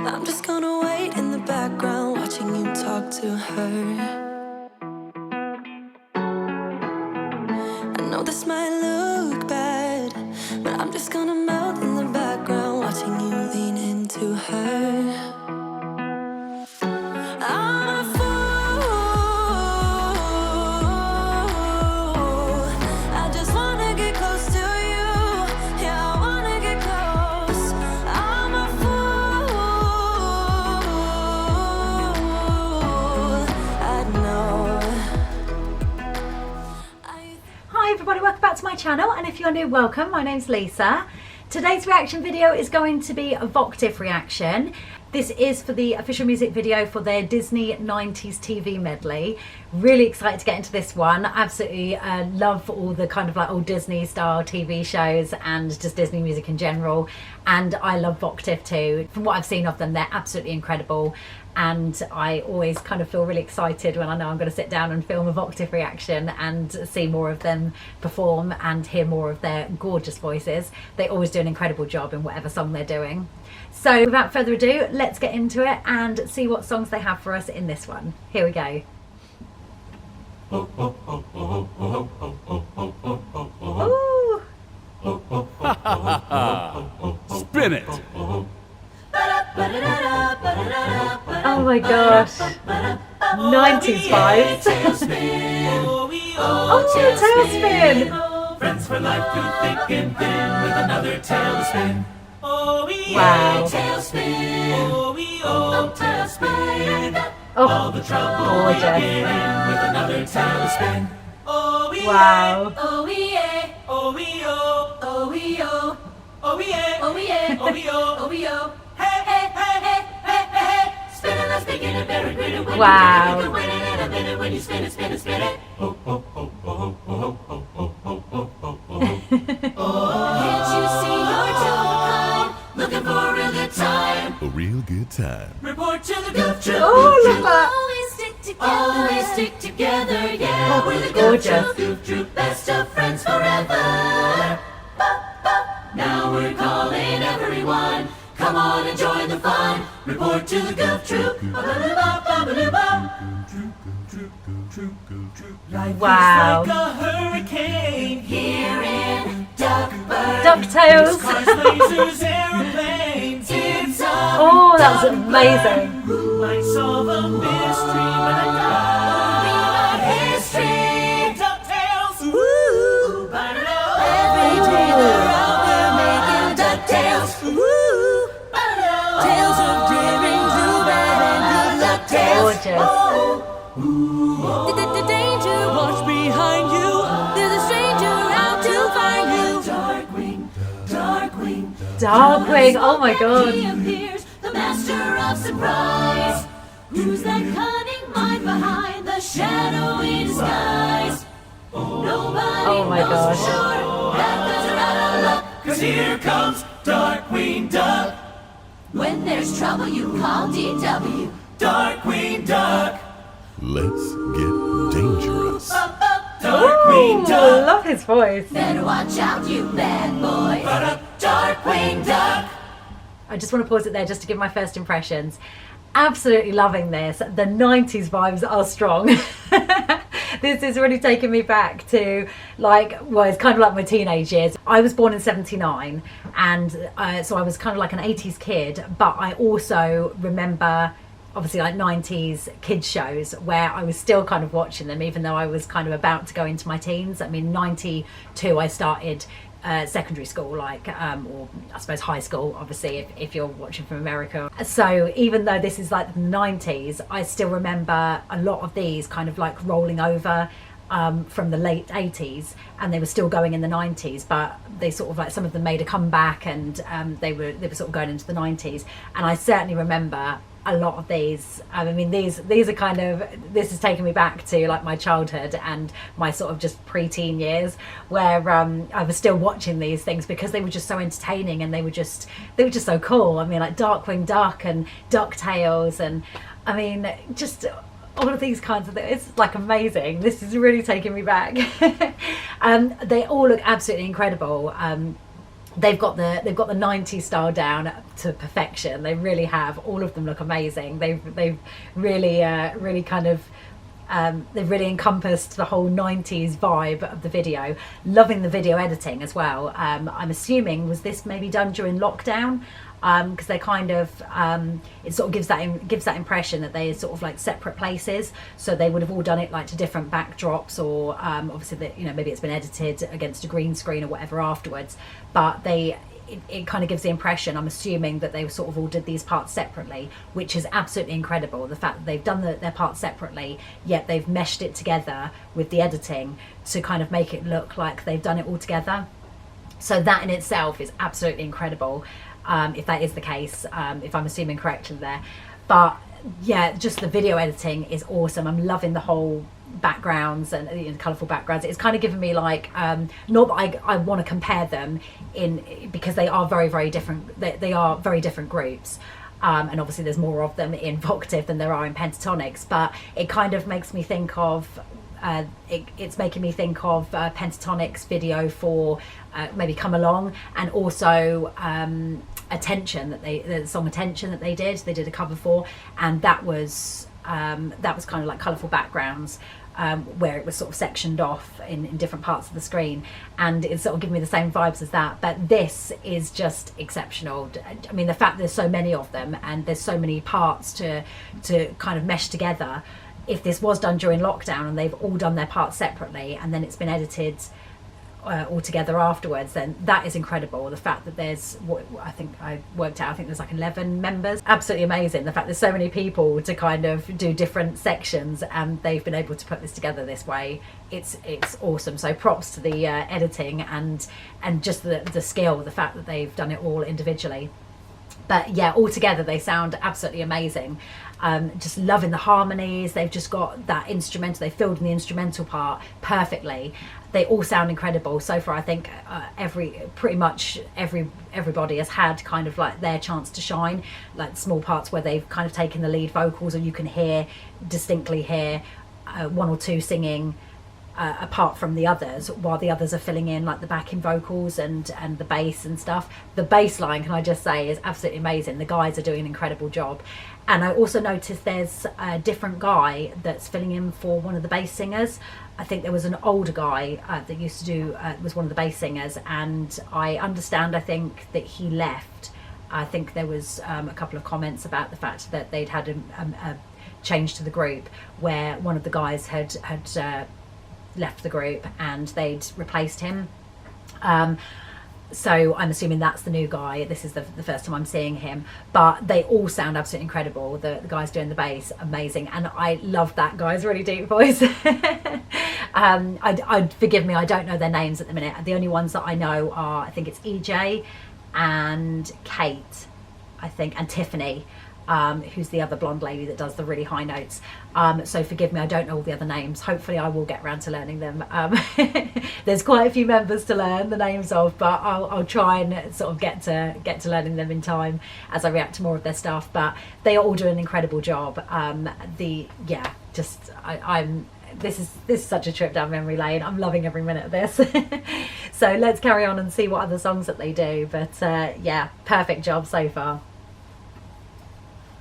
I'm just gonna wait in the background, watching you talk to her. I know this might look bad, but I'm just gonna melt in the background, watching you lean into her. I'm a fool, I just wanna get close to you. Yeah, I wanna get close. I'm a fool, I know. Hi everybody, welcome back to my channel, and if you're new, welcome. My name's Lisa. Today's reaction video is going to be a Voctave reaction. This is for the official music video for their Disney 90s TV medley. Really excited to get into this one. Absolutely love all the kind of like old Disney style TV shows and just Disney music in general. And I love Voctave too. From what I've seen of them, they're absolutely incredible. And I always kind of feel really excited when I know I'm going to sit down and film a Voctave reaction and see more of them perform and hear more of their gorgeous voices. They always do an incredible job in whatever song they're doing. So without further ado, let's get into it and see what songs they have for us in this one. Here we go. Ooh. Spin it! Oh my gosh. 90s vibes. Oh, tailspin! Friends for life through thick and thin with another tail to spin. Wow. Tailspin. Tailspin. Oh, All the trouble gorgeous. we get in with another tail to spin. Wow. Oh yeah. Oh oh. Oh oh. Oh yeah. Oh yeah. Oh oh. Oh oh. Hey hey hey hey hey hey. Spin it, let's begin it, very great. Wow. You can win it in a minute when you spin it, spin it, spin it. Oh oh oh oh oh oh oh oh oh oh. Can't you see you're two of a kind? Looking for a real good time. A real good time. Report to the goof troop. Oh, look at that. Always stick together. Always stick together. Yeah, Oh, we're the gorgeous. goof troop. Goof troop. Best of friends forever. Now we're calling everyone. Come on and join the fun. Report to the goof troop. Life Wow. is like a hurricane here in Duckburg. DuckTales. Cars, lasers, airplanes. It's a Oh, that was amazing. who might solve a mystery when I die? History. DuckTales. Woo. Every day they're out there making DuckTales. Woo. Tales of daring, Zubab and good luck tales. Gorgeous. The danger, watch behind you. There's a stranger out to find you. Darkwing, Darkwing, Darkwing, oh my god. He appears, the master of surprise. Who's that cunning mind behind the shadowy disguise? Nobody Oh my knows gosh. for sure that guys are out of luck. 'Cause here comes Darkwing Duck. When there's trouble, you call DW. Darkwing Duck. Let's get dangerous. Darkwing Ooh, Duck. love his voice. Better watch out, you bad boys. Darkwing Duck. I just want to pause it there just to give my first impressions. Absolutely loving this. The 90s vibes are strong. This is really taking me back to like, well, it's kind of like my teenage years. I was born in 79 and so I was kind of like an 80s kid, but I also remember obviously like 90s kids shows where I was still kind of watching them even though I was kind of about to go into my teens. I mean, 92 I started secondary school, like or I suppose high school, obviously if you're watching from America. So even though this is like the 90s, I still remember a lot of these kind of like rolling over from the late 80s, and they were still going in the 90s, but they sort of like, some of them made a comeback and they were sort of going into the 90s. And I certainly remember a lot of these. I mean, these are kind of, this is taking me back to like my childhood and my sort of just pre-teen years where I was still watching these things because they were just so entertaining and they were just so cool. I mean, like Darkwing Duck and DuckTales, and I mean, just all of these kinds of things. It's like amazing. This is really taking me back. They all look absolutely incredible. they've got the 90s style down to perfection. They really have. All of them look amazing. They've really kind of they've really encompassed the whole 90s vibe of the video. Loving the video editing as well. I'm assuming, was this maybe done during lockdown? Because they kind of it sort of gives that impression that they're sort of like separate places, so they would have all done it like to different backdrops, or obviously that, you know, maybe it's been edited against a green screen or whatever afterwards, but it kind of gives the impression, I'm assuming, that they sort of all did these parts separately, which is absolutely incredible. The fact that they've done their parts separately, yet they've meshed it together with the editing to kind of make it look like they've done it all together. So that in itself is absolutely incredible. If that is the case, if I'm assuming correctly there. But yeah, just the video editing is awesome. I'm loving the whole backgrounds and, you know, colourful backgrounds. It's kind of given me like, not that I want to compare them because they are very, very different. They are very different groups. And obviously there's more of them in Voctave than there are in Pentatonics, but it kind of makes me think of it's making me think of Pentatonics video for maybe Come Along, and also Attention, the song Attention that they did a cover for, and that was kind of like colourful backgrounds, where it was sort of sectioned off in different parts of the screen, and it's sort of giving me the same vibes as that. But this is just exceptional. I mean, the fact there's so many of them and there's so many parts to kind of mesh together. If this was done during lockdown and they've all done their parts separately and then it's been edited all together afterwards, then that is incredible. The fact that there's, what I think I worked out, I think there's like 11 members. Absolutely amazing. The fact there's so many people to kind of do different sections and they've been able to put this together this way. It's awesome. So props to the editing and just the skill, the fact that they've done it all individually. But yeah, all together they sound absolutely amazing. Just loving the harmonies. They've just got that instrumental, they filled in the instrumental part perfectly. They all sound incredible. So far, I think pretty much everybody has had kind of like their chance to shine, like small parts where they've kind of taken the lead vocals, or you can distinctly hear one or two singing apart from the others, while the others are filling in like the backing vocals and the bass and stuff. The bass line, can I just say, is absolutely amazing. The guys are doing an incredible job. And I also noticed there's a different guy that's filling in for one of the bass singers. I think there was an older guy that used to do, was one of the bass singers, and I understand, I think, that he left. I think there was a couple of comments about the fact that they'd had a change to the group, where one of the guys had left the group and they'd replaced him. So I'm assuming that's the new guy. This is the first time I'm seeing him, but they all sound absolutely incredible. The guys doing the bass, amazing, and I love that guy's really deep voice. I'd forgive me, I don't know their names at the minute. The only ones that I know are, I think it's EJ and Kate, I think, and Tiffany, who's the other blonde lady that does the really high notes. So forgive me, I don't know all the other names. Hopefully I will get around to learning them. There's quite a few members to learn the names of, but I'll try and sort of get to learning them in time as I react to more of their stuff. But they are all doing an incredible job. This is such a trip down memory lane. I'm loving every minute of this. So let's carry on and see what other songs that they do. But yeah, perfect job so far.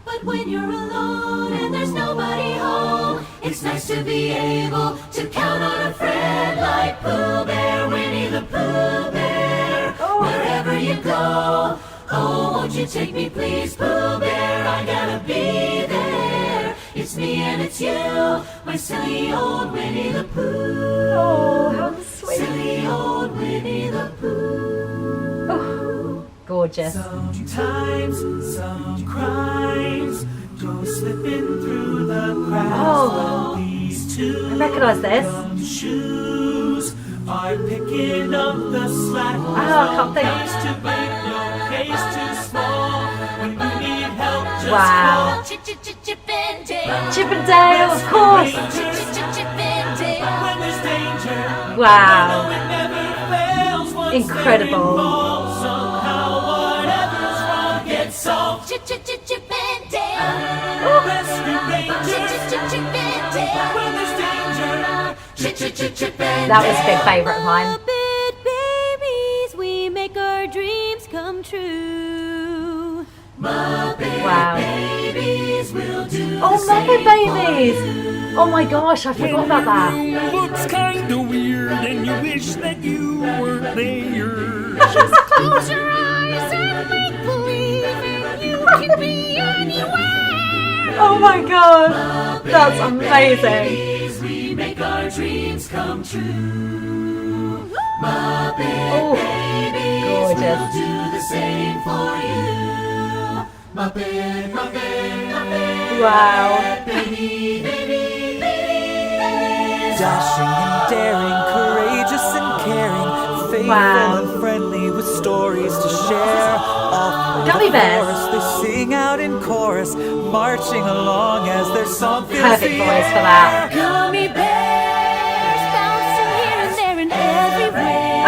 But when you're alone and there's nobody home, it's nice to be able to count on a friend like Pooh Bear, Winnie the Pooh Bear. Wherever you go, oh, won't you take me please, Pooh Bear, I gotta be there. It's me and it's you, my silly old Winnie the Pooh. Oh, how sweet. Silly old Winnie the Pooh. Oh, gorgeous. Sometimes some crimes go slipping through the cracks. Oh, These two I recognise this. shoes are picking up the slack. Oh, I can't think. Case too big, no case too small. When you need help, just Wow. call. Chip and Dale, of course. When there's danger, Wow. it never fails. Once Incredible. they're involved, somehow whatever's wrong gets solved. Rescue Rangers, when there's danger. That was a big favourite of mine. Babies, we make our dreams Oh, Muppet Babies! Oh my gosh, I forgot about that. Looks kinda weird and you wish that you weren't there. Just close your eyes and make believe and you can be anywhere. Oh my god, that's amazing. We make our dreams come true. Muppet Oh, gorgeous. do the same for you. Muppet, Muppet, Muppet. Wow. Dashing and daring, courageous and caring, faithful Wow. and friendly with stories to share. All through Gummy the bears. forest, they sing out in chorus, marching along as their song fills Perfect the voice for air. that. Gummy bears bouncing here and there and everywhere.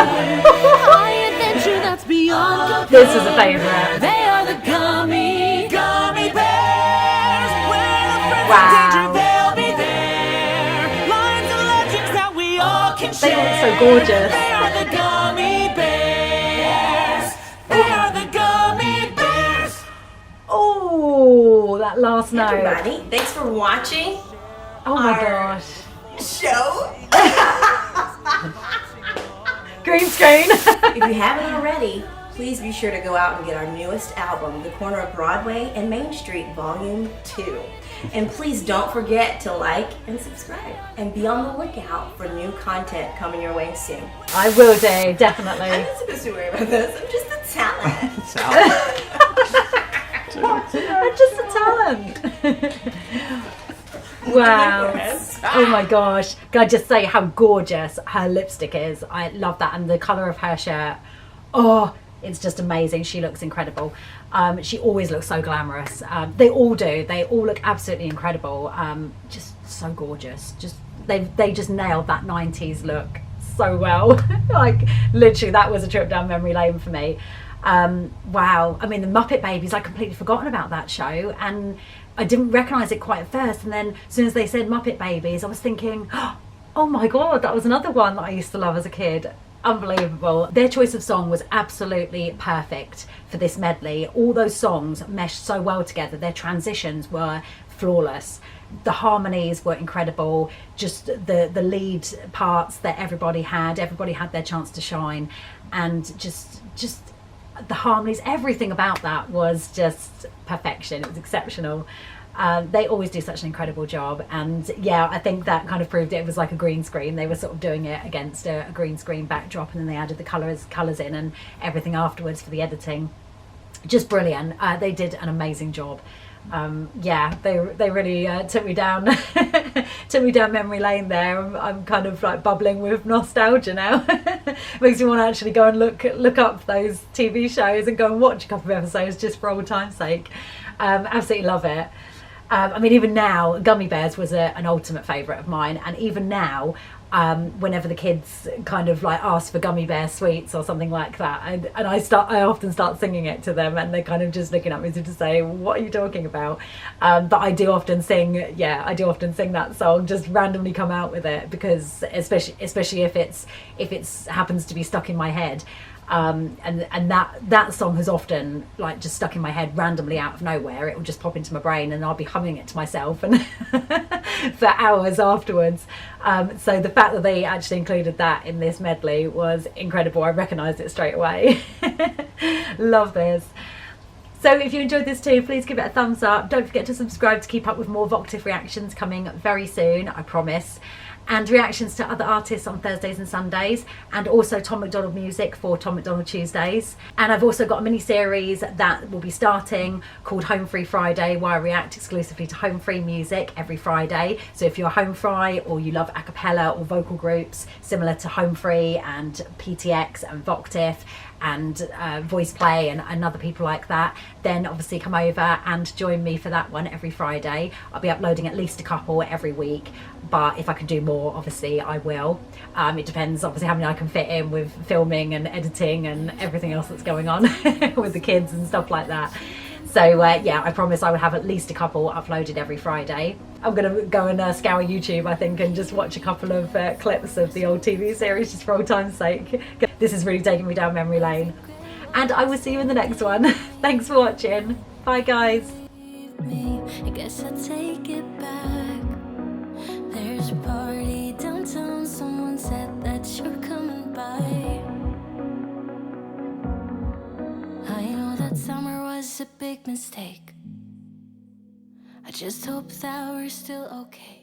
High adventure that's beyond compare. This is a favourite. They are the gummy bears. When a friend's Wow. in danger, they'll be there. Lines and legends that we all can They share. look so gorgeous. They are the gummy bears. They are the gummy bears. Oh, that last note. Everybody, thanks for watching Oh my our- gosh. show. Green screen. If you haven't already, please be sure to go out and get our newest album, The Corner of Broadway and Main Street Volume 2. And please don't forget to like and subscribe and be on the lookout for new content coming your way soon. I will do, I'm definitely. not supposed to worry about this, I'm just a talent. I'm just a talent. Wow. Oh my gosh. Can I just say how gorgeous her lipstick is? I love that. And the colour of her shirt. Oh, it's just amazing. She looks incredible. She always looks so glamorous. They all do. They all look absolutely incredible. Just so gorgeous. Just they just nailed that 90s look so well. Like literally that was a trip down memory lane for me. Wow. I mean, the Muppet Babies, I'd completely forgotten about that show, and I didn't recognise it quite at first, and then as soon as they said Muppet Babies, I was thinking, oh my god, that was another one that I used to love as a kid. Unbelievable. Their choice of song was absolutely perfect for this medley. All those songs meshed so well together. Their transitions were flawless. The harmonies were incredible. Just the lead parts that everybody had their chance to shine, and just the harmonies, everything about that was just perfection. It was exceptional. They always do such an incredible job, and yeah, I think that kind of proved it was like a green screen. They were sort of doing it against a green screen backdrop, and then they added the colours in and everything afterwards for the editing. Just brilliant. They did an amazing job. Yeah, they really took me down memory lane there. I'm kind of like bubbling with nostalgia now. Makes me want to actually go and look up those TV shows and go and watch a couple of episodes just for old time's sake. Absolutely love it. I mean, even now, Gummy Bears was an ultimate favourite of mine, and even now, whenever the kids kind of like ask for gummy bear sweets or something like that, and I often start singing it to them, and they're kind of just looking at me to say, what are you talking about? But I do often sing that song, just randomly come out with it, because especially if it's happens to be stuck in my head. And that song has often like just stuck in my head randomly out of nowhere. It will just pop into my brain and I'll be humming it to myself and for hours afterwards. So the fact that they actually included that in this medley was incredible. I recognised it straight away. Love this. So if you enjoyed this too, please give it a thumbs up. Don't forget to subscribe to keep up with more Voctave reactions coming very soon, I promise. And reactions to other artists on Thursdays and Sundays, and also Tom McDonald music for Tom McDonald Tuesdays. And I've also got a mini series that will be starting called Home Free Friday, where I react exclusively to home free music every Friday. So if you're home free or you love a cappella or vocal groups similar to Home Free and PTX and Voctave and Voice Play and other people like that, then obviously come over and join me for that one every Friday. I'll be uploading at least a couple every week, but if I can do more, obviously I will. It depends obviously how many I can fit in with filming and editing and everything else that's going on with the kids and stuff like that. So yeah, I promise I will have at least a couple uploaded every Friday. I'm going to go and scour YouTube, I think, and just watch a couple of clips of the old TV series just for old time's sake. This is really taking me down memory lane. And I will see you in the next one. Thanks for watching. Bye guys. Me I guess I take it back. There's a party downtown, someone said that you're coming by. I know that summer was a big mistake. I just hope that we're still okay.